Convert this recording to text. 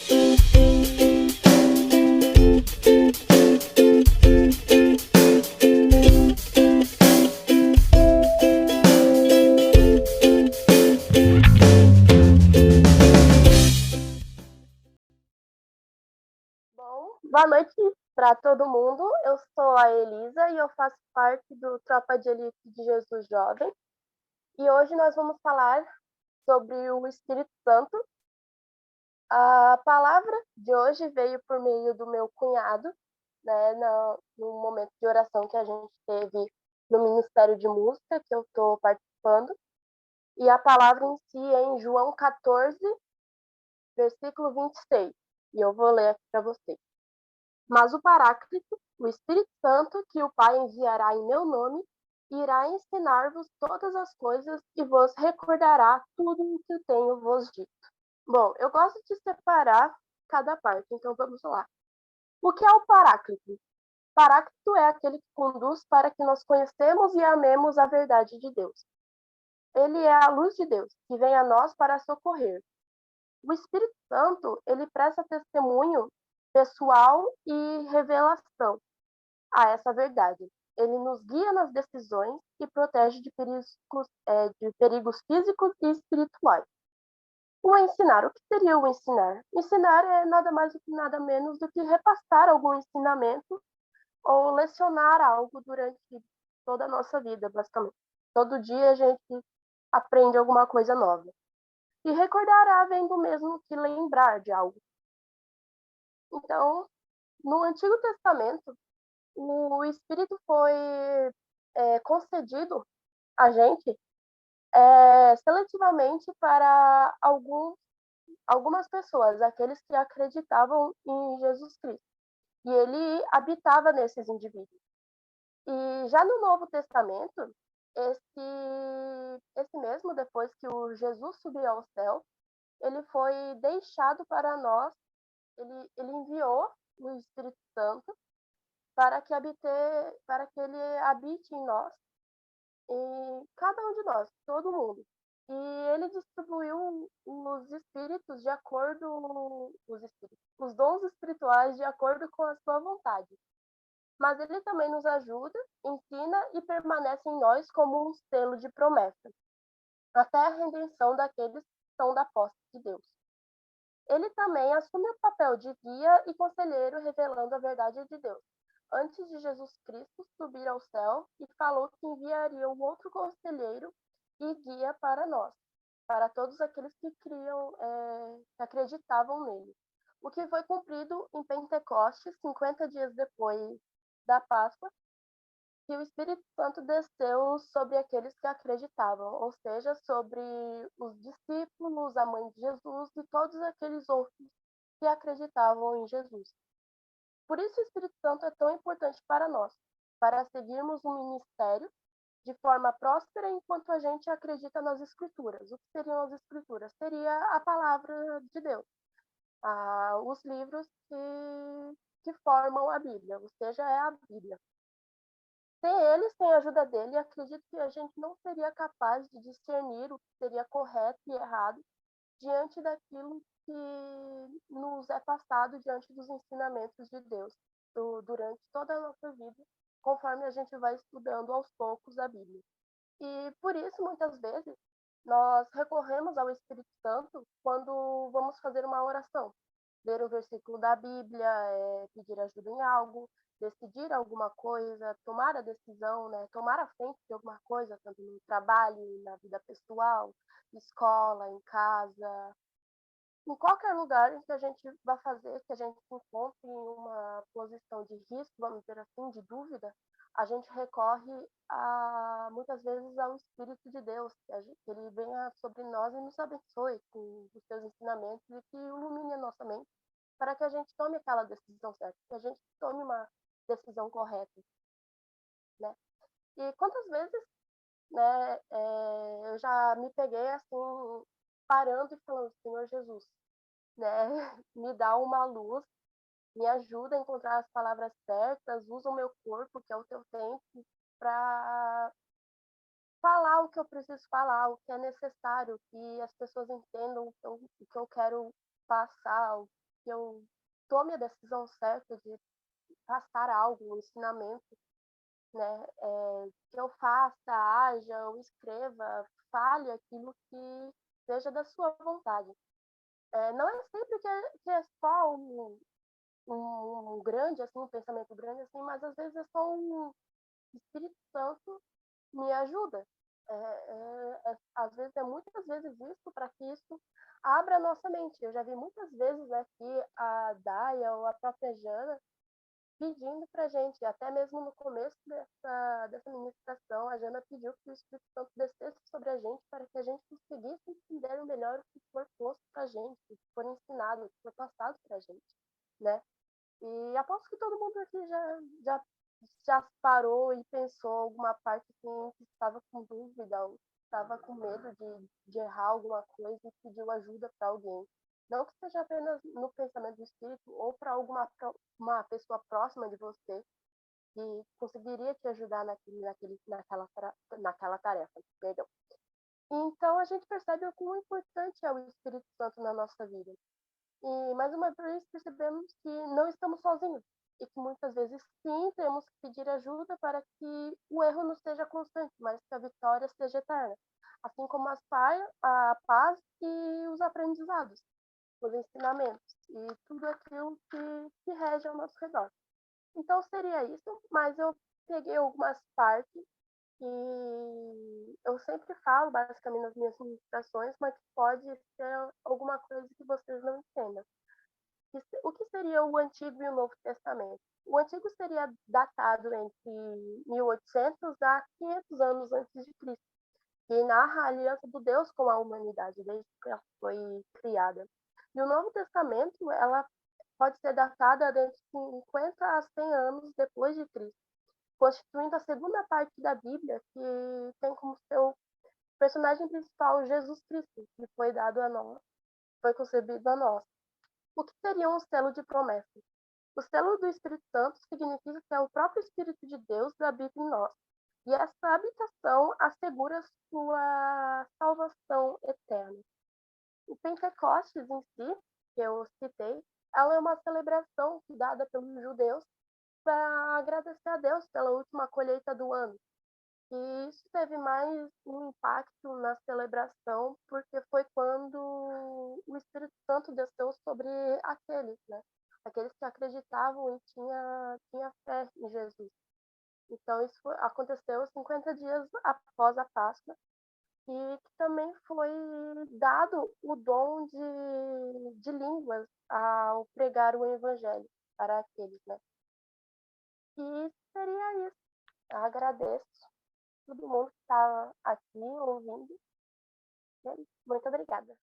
Bom, boa noite para todo mundo. Eu sou a Elisa e eu faço parte do Tropa de Elite de Jesus Jovem. E hoje nós vamos falar sobre o Espírito Santo. A palavra de hoje veio por meio do meu cunhado, né, no momento de oração que a gente teve no Ministério de Música, que eu estou participando. E a palavra em si é em João 14, versículo 26. E eu vou ler aqui para vocês. Mas o Paráclito, o Espírito Santo, que o Pai enviará em meu nome, irá ensinar-vos todas as coisas e vos recordará tudo o que tenho vos dito. Bom, eu gosto de separar cada parte, então vamos lá. O que é o Paráclito? Paráclito é aquele que conduz para que nós conhecemos e amemos a verdade de Deus. Ele é a luz de Deus, que vem a nós para socorrer. O Espírito Santo, ele presta testemunho pessoal e revelação a essa verdade. Ele nos guia nas decisões e protege de perigos físicos e espirituais. O ensinar. O que seria o ensinar? Ensinar é nada mais do que nada menos do que repassar algum ensinamento ou lecionar algo durante toda a nossa vida, basicamente. Todo dia a gente aprende alguma coisa nova. E recordará vem do mesmo que lembrar de algo. Então, no Antigo Testamento, o Espírito foi concedido a gente seletivamente para algumas pessoas, aqueles que acreditavam em Jesus Cristo. E ele habitava nesses indivíduos. E já no Novo Testamento, esse mesmo, depois que o Jesus subiu ao céu, ele foi deixado para nós, ele enviou o Espírito Santo para que ele habite em nós, em cada um de nós, todo mundo. E ele distribuiu os espíritos de acordo, os dons espirituais de acordo com a sua vontade. Mas ele também nos ajuda, ensina e permanece em nós como um selo de promessa, até a redenção daqueles que são da posse de Deus. Ele também assume o papel de guia e conselheiro, revelando a verdade de Deus, antes de Jesus Cristo subir ao céu, e falou que enviaria um outro conselheiro e guia para nós, para todos aqueles que que acreditavam nele. O que foi cumprido em Pentecostes, 50 dias depois da Páscoa, que o Espírito Santo desceu sobre aqueles que acreditavam, ou seja, sobre os discípulos, a mãe de Jesus e todos aqueles outros que acreditavam em Jesus. Por isso o Espírito Santo é tão importante para nós, para seguirmos um ministério de forma próspera enquanto a gente acredita nas Escrituras. O que seriam as Escrituras? Seria a palavra de Deus, os livros que formam a Bíblia, ou seja, é a Bíblia. Sem eles, sem a ajuda dele, acredito que a gente não seria capaz de discernir o que seria correto e errado diante daquilo que nos é passado diante dos ensinamentos de Deus durante toda a nossa vida, conforme a gente vai estudando aos poucos a Bíblia. E por isso, muitas vezes, nós recorremos ao Espírito Santo quando vamos fazer uma oração, ler um versículo da Bíblia, pedir ajuda em algo, decidir alguma coisa, tomar a decisão, né? Tomar a frente de alguma coisa, tanto no trabalho, na vida pessoal, escola, em casa, em qualquer lugar em que a gente vai fazer, que a gente se encontre em uma posição de risco, vamos dizer assim, de dúvida, a gente recorre muitas vezes ao Espírito de Deus, que ele venha sobre nós e nos abençoe com os seus ensinamentos e que ilumine a nossa mente para que a gente tome aquela decisão certa, que a gente tome uma decisão correta, né? E quantas vezes, né, eu já me peguei assim, parando e falando, Senhor Jesus, né, me dá uma luz, me ajuda a encontrar as palavras certas, usa o meu corpo, que é o teu tempo, para falar o que eu preciso falar, o que é necessário, que as pessoas entendam o que eu quero passar, que eu tome a decisão certa de passar algo, um ensinamento, né? Que eu faça, haja, eu escreva, fale aquilo que seja da sua vontade. Não é sempre que é só um grande, assim, um pensamento grande, assim, mas às vezes é só um Espírito Santo me ajuda. Às vezes muitas vezes isso para que isso abra a nossa mente. Eu já vi muitas vezes aqui a Daia ou a própria Jana pedindo para a gente, até mesmo no começo dessa ministração, a Jana pediu que o Espírito Santo descesse sobre a gente para que a gente conseguisse entender melhor o que for posto para a gente, o que for ensinado, o que for passado para a gente, né? E aposto que todo mundo aqui já parou e pensou alguma parte assim, que estava com dúvida, ou estava com medo de errar alguma coisa e pediu ajuda para alguém. Não que seja apenas no pensamento do espírito ou para uma pessoa próxima de você que conseguiria te ajudar naquela tarefa. Perdão. Então a gente percebe o quão importante é o Espírito Santo na nossa vida. E mais uma vez percebemos que não estamos sozinhos e que muitas vezes sim temos que pedir ajuda para que o erro não seja constante, mas que a vitória seja eterna, assim como a paz e os aprendizados, os ensinamentos e tudo aquilo que rege ao nosso redor. Então seria isso, mas eu peguei algumas partes e eu sempre falo basicamente nas minhas ministrações, mas pode ser alguma coisa que vocês não entendam. O que seria o Antigo e o Novo Testamento? O Antigo seria datado entre 1800 a 500 anos antes de Cristo, e narra a aliança do Deus com a humanidade desde que ela foi criada. E o Novo Testamento, ela pode ser datada de 50 a 100 anos depois de Cristo, constituindo a segunda parte da Bíblia, que tem como seu personagem principal Jesus Cristo, que foi dado a nós, foi concebido a nós. O que seria um selo de promessa? O selo do Espírito Santo significa que é o próprio Espírito de Deus que habita em nós. E essa habitação assegura sua salvação eterna. O Pentecostes em si, que eu citei, ela é uma celebração dada pelos judeus para agradecer a Deus pela última colheita do ano. E isso teve mais um impacto na celebração, porque foi quando o Espírito Santo desceu sobre aqueles, né? Aqueles que acreditavam e tinha fé em Jesus. Então, aconteceu 50 dias após a Páscoa, e que também foi dado o dom de línguas ao pregar o Evangelho para aqueles, né? E seria isso. Eu agradeço todo mundo que está aqui ouvindo. Muito obrigada.